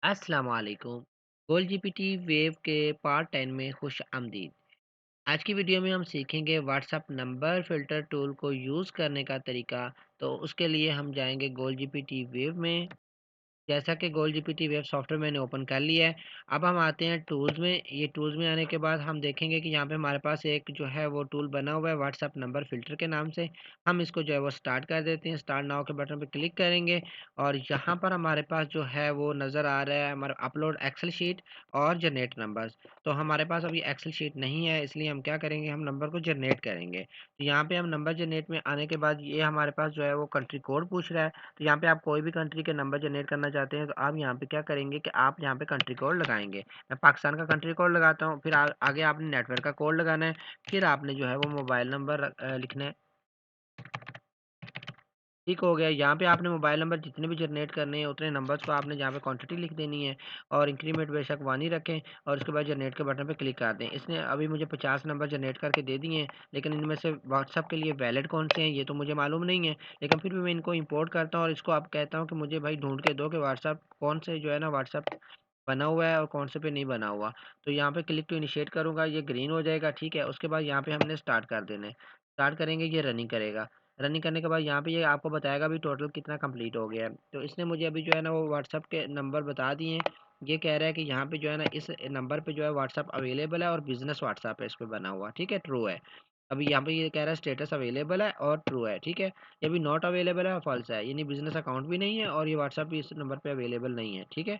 अस्सलाम वालेकुम। गोल GPT wave के पार्ट 10 में खुश आमदीद। आज की वीडियो में हम सीखेंगे व्हाट्सएप नंबर फ़िल्टर टूल को यूज़ करने का तरीका। तो उसके लिए हम जाएंगे गोल जीपीटी वेव में। जैसा कि गोल जीपीटी वेब सॉफ्टवेयर मैंने ओपन कर लिया है। अब हम आते हैं टूल्स में। ये टूल्स में आने के बाद हम देखेंगे कि यहाँ पे हमारे पास एक जो है वो टूल बना हुआ है व्हाट्सएप नंबर फ़िल्टर के नाम से। हम इसको जो है वो स्टार्ट कर देते हैं। स्टार्ट नाउ के बटन पे क्लिक करेंगे और यहाँ पर हमारे पास जो है वो नज़र आ रहा है हमारा अपलोड एक्सेल शीट और जनरेट नंबर्स। तो हमारे पास अभी एक्सेल शीट नहीं है, इसलिए हम क्या करेंगे, हम नंबर को जनरेट करेंगे। तो यहाँ पे हम नंबर जनरेट में आने के बाद ये हमारे पास जो है वो कंट्री कोड पूछ रहा है। तो यहाँ पे आप कोई भी कंट्री के नंबर जनरेट करना चाहते हैं तो आप यहाँ पे क्या करेंगे कि आप यहाँ पे कंट्री कोड लगाएंगे। मैं पाकिस्तान का कंट्री कोड लगाता हूँ, फिर आगे आपने नेटवर्क का कोड लगाना है, फिर आपने जो है वो मोबाइल नंबर लिखना है। ठीक हो गया। यहाँ पे आपने मोबाइल नंबर जितने भी जनरेट करने हैं उतने नंबर्स को आपने यहाँ पे क्वांटिटी लिख देनी है और इंक्रीमेंट बेशक 1 ही रखें और उसके बाद जनरेट के बटन पे क्लिक कर दें। इसने अभी मुझे 50 नंबर जनरेट करके दे दिए हैं, लेकिन इनमें से व्हाट्सएप के लिए वैलिड कौन से हैं ये तो मुझे मालूम नहीं है। लेकिन फिर भी मैं इनको इंपोर्ट करता हूँ और इसको अब कहता हूँ कि मुझे भाई ढूँढ के दो कि व्हाट्सएप कौन से जो है ना व्हाट्सएप बना हुआ है और कौन से पे नहीं बना हुआ। तो यहाँ पे क्लिक टू इनिशिएट करूँगा, ये ग्रीन हो जाएगा, ठीक है। उसके बाद यहाँ पे हमने स्टार्ट कर देना है। स्टार्ट करेंगे, ये रनिंग करेगा। रनिंग करने के बाद यहाँ पे ये आपको बताएगा भी टोटल कितना कंप्लीट हो गया है। तो इसने मुझे अभी जो है ना वो व्हाट्सएप के नंबर बता दिए हैं। ये कह रहा है कि यहाँ पे जो है ना इस नंबर पे जो है व्हाट्सएप अवेलेबल है और बिजनेस व्हाट्सएप है इस पे बना हुआ, ठीक है, ट्रू है। अभी यहाँ पे ये कह रहा है स्टेटस अवेलेबल है और ट्रू है, ठीक है। ये भी नॉट अवेलेबल है और फॉल्स है, यानी बिजनेस अकाउंट भी नहीं है और ये व्हाट्सएप भी इस नंबर पे अवेलेबल नहीं है, ठीक है।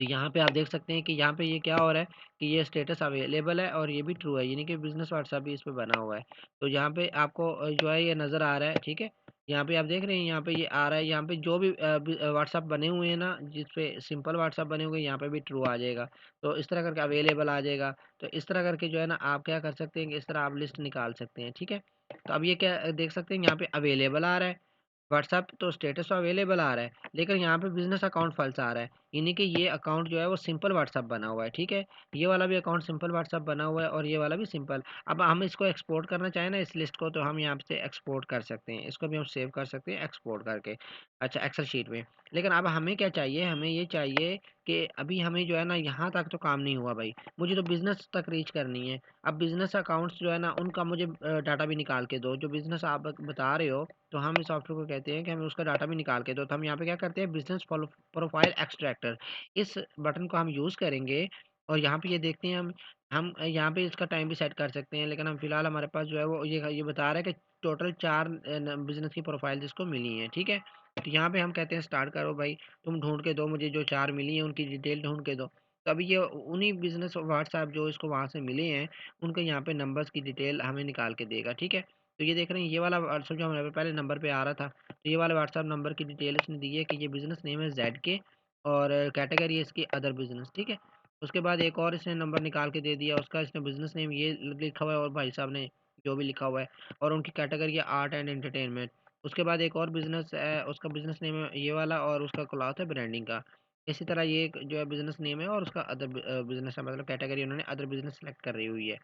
तो यहाँ पे आप देख सकते हैं कि यहाँ पे ये क्या हो रहा है कि ये स्टेटस अवेलेबल है और ये भी ट्रू है, यानी कि बिज़नेस व्हाट्सएप भी इस पे बना हुआ है। तो यहाँ पे आपको जो है ये नज़र आ रहा है, ठीक है। यहाँ पे आप देख रहे हैं, यहाँ पे ये आ रहा है, यहाँ पे जो भी व्हाट्सएप बने हुए हैं ना, जिस पे सिंपल व्हाट्सएप बने हुए हैं, यहाँ पे भी ट्रू आ जाएगा। तो इस तरह करके अवेलेबल आ जाएगा। तो इस तरह करके जो है ना आप क्या कर सकते हैं कि इस तरह आप लिस्ट निकाल सकते हैं, ठीक है। तो अब ये क्या देख सकते हैं, यहाँ पे अवेलेबल आ रहा है। व्हाट्सएप तो स्टेटस तो अवेलेबल आ रहा है, लेकिन यहाँ पे बिज़नेस अकाउंट फ़ॉल्स आ रहा है। यानी कि ये अकाउंट जो है वो सिंपल व्हाट्सएप बना हुआ है, ठीक है। ये वाला भी अकाउंट सिंपल व्हाट्सएप बना हुआ है और ये वाला भी सिंपल। अब हम इसको एक्सपोर्ट करना चाहें ना इस लिस्ट को, तो हम यहाँ से एक्सपोर्ट कर सकते हैं। इसको भी हम सेव कर सकते हैं एक्सपोर्ट करके। अच्छा, एक्सेल शीट में। लेकिन अब हमें क्या चाहिए, हमें ये चाहिए कि अभी हमें जो है ना यहाँ तक तो काम नहीं हुआ भाई, मुझे तो बिज़नेस तक रीच करनी है। अब बिज़नेस अकाउंट्स जो है ना उनका मुझे डाटा भी निकाल के दो। जो बिज़नेस आप बता रहे हो, तो हम इस सॉफ्टवेयर को कहते हैं कि हमें उसका डाटा भी निकाल के दो। तो हम यहाँ पे क्या करते हैं, बिज़नेस प्रोफाइल एक्सट्रैक्टर, इस बटन को हम यूज़ करेंगे और यहाँ पे ये देखते हैं हम यहाँ पे इसका टाइम भी सेट कर सकते हैं। लेकिन हम फिलहाल हमारे पास जो है वो ये बता रहा है कि टोटल 4 बिज़नेस की प्रोफाइल जिसको मिली है, ठीक है। तो यहाँ पे हम कहते हैं स्टार्ट करो भाई, तुम ढूंढ के दो मुझे जो 4 मिली हैं उनकी डिटेल ढूंढ के दो। तो अभी ये उन्हीं बिज़नेस व्हाट्सएप जो इसको वहाँ से मिले हैं, उनके यहाँ पे नंबर्स की डिटेल हमें निकाल के देगा, ठीक है। तो ये देख रहे हैं, ये वाला व्हाट्सएप जो हमारे पहले नंबर पे आ रहा था, तो ये वाले व्हाट्सएप नंबर की डिटेल इसने दी है कि ये बिज़नेस नेम है जेड के और कैटेगरी है इसकी अदर बिज़नेस, ठीक है। उसके बाद एक और इसने नंबर निकाल के दे दिया, उसका इसने बिज़नेस नेम ये लिखा हुआ है और भाई साहब ने जो भी लिखा हुआ है, और उनकी कैटेगरी है आर्ट एंड एंटरटेनमेंट। उसके बाद एक और बिज़नेस है, उसका बिज़नेस नेम है ये वाला और उसका क्लॉथ है ब्रांडिंग का। इसी तरह ये एक जो है बिज़नेस नेम है और उसका अदर बिज़नेस है, मतलब कैटेगरी उन्होंने अदर बिज़नेस सेलेक्ट कर रही हुई है।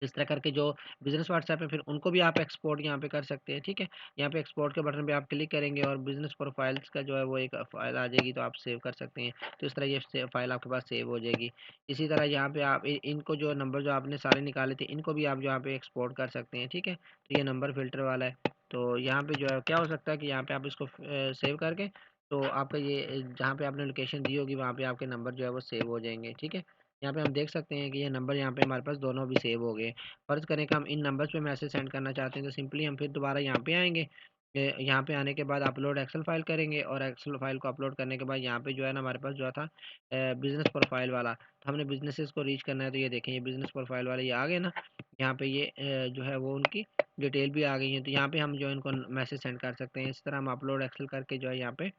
इस तरह करके जो बिज़नेस व्हाट्सएप है फिर उनको भी आप एक्सपोर्ट यहाँ पे कर सकते हैं, ठीक है। यहाँ पे एक्सपोर्ट के बटन पे आप क्लिक करेंगे और बिज़नेस प्रोफाइल्स का जो है वो एक फ़ाइल आ जाएगी, तो आप सेव कर सकते हैं। तो इस तरह ये फ़ाइल आपके पास सेव हो जाएगी। इसी तरह यहाँ पे आप इनको जो नंबर जो आपने सारे निकाले थे इनको भी आप यहाँ पे एक्सपोर्ट कर सकते हैं, ठीक है। तो ये नंबर फ़िल्टर वाला है। तो यहाँ पे जो है क्या हो सकता है कि यहाँ पे आप इसको सेव करके, तो आपका ये जहाँ पे आपने लोकेशन दी होगी वहाँ पे आपके नंबर जो है वो सेव हो जाएंगे, ठीक है। यहाँ पे हम देख सकते हैं कि ये नंबर यहाँ पे हमारे पास दोनों भी सेव हो गए। फ़र्ज़ करें कि हम इन नंबर्स पे मैसेज सेंड करना चाहते हैं, तो सिंपली हम फिर दोबारा यहाँ पे आएँगे। यहाँ पे आने के बाद अपलोड एक्सेल फ़ाइल करेंगे और एक्सेल फ़ाइल को अपलोड करने के बाद यहाँ पे जो है ना हमारे पास जो था बिज़नेस प्रोफ़ाइल वाला, तो हमने बिज़नेसेस को रीच करना है। तो ये देखें, ये बिज़नेस प्रोफ़ाइल वाले ये आ गए ना, यहाँ पे ये जो है वो उनकी डिटेल भी आ गई है। तो यहाँ पे हम जो है इनको मैसेज सेंड कर सकते हैं। इस तरह हम अपलोड एक्सेल करके जो है यहाँ पे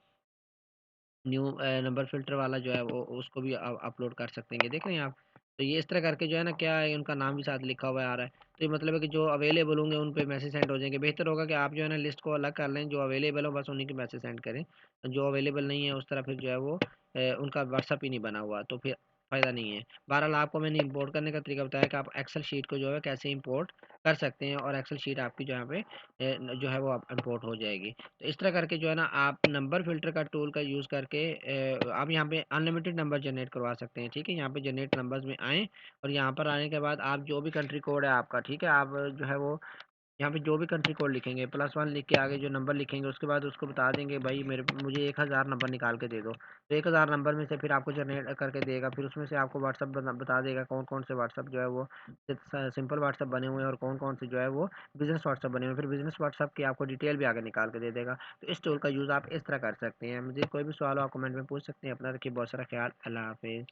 न्यू नंबर फ़िल्टर वाला जो है वो उसको भी अपलोड कर सकते हैं, ये देख रहे हैं आप। तो ये इस तरह करके जो है ना क्या है, उनका नाम भी साथ लिखा हुआ आ रहा है। तो ये मतलब है कि जो अवेलेबल होंगे उन पे मैसेज सेंड हो जाएँगे। बेहतर होगा कि आप जो है ना लिस्ट को अलग कर लें, जो अवेलेबल हो बस उन्हीं के मैसेज सेंड करें। जो अवेलेबल नहीं है उस तरह फिर जो है वो उनका व्हाट्सएप ही नहीं बना हुआ। तो फिर फ़ायदा नहीं है। बहरहाल आपको मैंने इम्पोर्ट करने का तरीका बताया कि आप एक्सेल शीट को जो है कैसे इम्पोर्ट कर सकते हैं और एक्सेल शीट आपकी जो यहाँ पे जो है वो इम्पोर्ट हो जाएगी। तो इस तरह करके जो है ना आप नंबर फ़िल्टर का टूल का यूज़ करके आप यहाँ पे अनलिमिटेड नंबर जनरेट करवा सकते हैं, ठीक है? यहाँ पे जनरेट नंबर्स में आएँ और यहाँ पर आने के बाद आप जो भी कंट्री कोड है आपका, ठीक है? आप जो है वो यहाँ पे जो भी कंट्री कोड लिखेंगे +1 लिख के आगे जो नंबर लिखेंगे उसके बाद उसको बता देंगे भाई मुझे 1000 नंबर निकाल के दे दो। तो 1000 नंबर में से फिर आपको जनरेट करके देगा, फिर उसमें से आपको व्हाट्सएप बता देगा कौन-कौन से व्हाट्सएप जो है वो सिंपल व्हाट्सएप बने हुए हैं और कौन-कौन से जो है वो बिज़नेस व्हाट्सएप बने हुए हैं। फिर बिज़नेस व्हाट्सएप की आपको डिटेल भी आगे निकाल के दे देगा। तो इस टूल का यूज़ आप इस तरह कर सकते हैं। मुझे कोई भी सवाल हो आप कमेंट में पूछ सकते हैं। अपना रखिए बहुत सारा ख्याल। अल्लाह हाफ़िज़।